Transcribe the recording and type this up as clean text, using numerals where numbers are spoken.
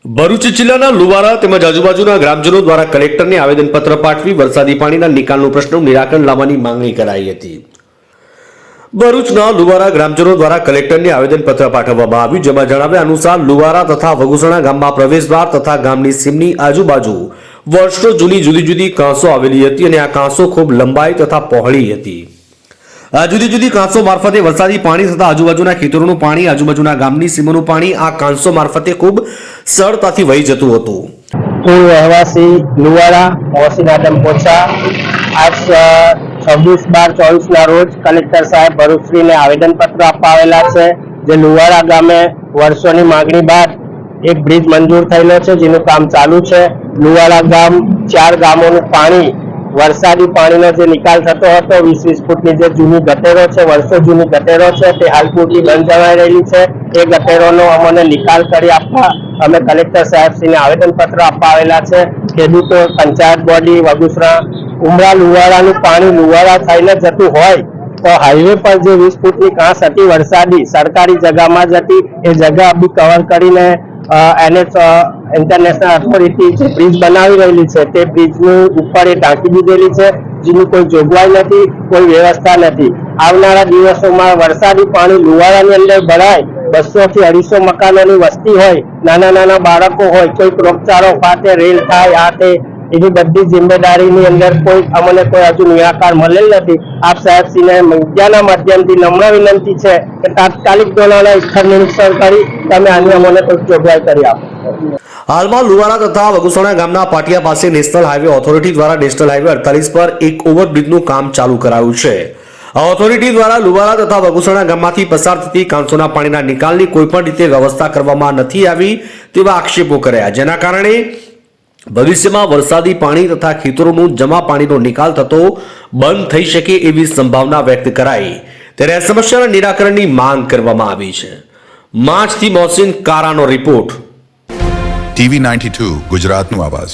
ભરૂચ જિલ્લાના લુવારા તેમજ આજુબાજુના ગ્રામજનો દ્વારા કલેક્ટરને આવેદનપત્ર પાઠવી વરસાદી પાણીના નિકાલનો પ્રશ્નનું નિરાકરણ લાવવાની માંગણી કરાઈ હતી। ભરૂચના લુવારા ગ્રામજનો દ્વારા કલેક્ટરને આવેદનપત્ર પાઠવવામાં આવ્યું, જેમાં જણાવ્યા અનુસાર લુવારા તથા વગુસણા ગામમાં પ્રવેશદ્વાર તથા ગામની સીમની આજુબાજુ વર્ષો જૂની જુદી જુદી કાંસો આવેલી હતી અને આ કાંસો ખૂબ લંબાઈ તથા પહોળી હતી। આ જુદી જુદી કાંસો મારફતે વરસાદી પાણી તથા આજુબાજુના ખેતરોનું પાણી, આજુબાજુના ગામની સીમોનું પાણી આ કાંસો મારફતે ખૂબ સરળતાથી વહી જતું હતું। હું રહેવાસી લુવારા મોહસિન આદમ પોચા આજ 26/12/24 ના રોજ કલેક્ટર સાહેબ ભરૂચશ્રીને આવેદનપત્ર આપવા આવેલા છે। જે લુવારા ગામે વર્ષોની માંગણી બાદ એક બ્રિજ મંજૂર થયેલો છે, જેનું કામ ચાલુ છે। લુવારા ગામ 4 ગામોનું પાણી વરસાદી પાણીનો જે નિકાલ થતો હતો 20-20 ફૂટની જે જૂની ગટેરો છે, વર્ષો જૂની ગટેરો છે, તે હાલ પૂરતી બંધ જણાઈ રહેલી છે। એ ગટેરોનો અમને નિકાલ કરી આપવા અમે કલેક્ટર સાહેબશ્રીને આવેદનપત્ર આપવા આવેલા છે। ખેડૂતો, પંચાયત બોડી, વગુસરા, ઉમરા લુવારાનું પાણી લુવારા થઈને જતું હોય તો હાઈવે પર જે 20 ફૂટની કાંસ હતી વરસાદી સરકારી જગ્યામાં જ હતી, એ જગ્યા બી કવર કરીને NH ઇન્ટરનેશનલ ઓથોરિટી જે બ્રિજ બનાવી રહેલી છે તે બ્રિજની ઉપર એ ટાંકી દીધેલી છે, જેની કોઈ જોગવાઈ નથી, કોઈ વ્યવસ્થા નથી। આવનારા દિવસોમાં વરસાદી પાણી લુવારાની અંદર ભરાય, 200 થી 250 મકાનોની વસ્તી હોય, નાના નાના બાળકો હોય, કોઈક રોગચાળો ફાટે, રેલ થાય, આ તે એની બધી જિમ્મેદારીની અંદર અમને કોઈ હજુ નિરાકાર મળેલ નથી। આપ સાહેબશ્રીને મીડિયાના માધ્યમથી નમ્ર વિનંતી છે કે તાત્કાલિક ધોરણે સ્થળ નિરીક્ષણ કરી તમે આની અમને કોઈ જોગવાઈ કરી આપો। હાલમાં લુવારા તથા વગુસણા ગામના પાટિયા પાસે નેશનલ હાઈવે ઓથોરિટી દ્વારા નેશનલ હાઈવે 48 પર એક ઓવરબ્રિજનું કામ ચાલુ કરાયું છે। આ ઓથોરિટી દ્વારા લુવારા તથા વગુસણા ગામમાંથી પસાર થતી કાંસોના પાણીના નિકાલની કોઈપણ રીતે વ્યવસ્થા કરવામાં નથી આવી તેવા આક્ષેપો કર્યા, જેના કારણે ભવિષ્યમાં વરસાદી પાણી તથા ખેતરોનું જમા પાણીનો નિકાલ થતો બંધ થઈ શકે એવી સંભાવના વ્યક્ત કરાઈ, ત્યારે આ સમસ્યાના નિરાકરણની માંગ કરવામાં આવી છે। માંચથી મોહસિન કારાનો રિપોર્ટ। TV92 ગુજરાતનું આવાજ।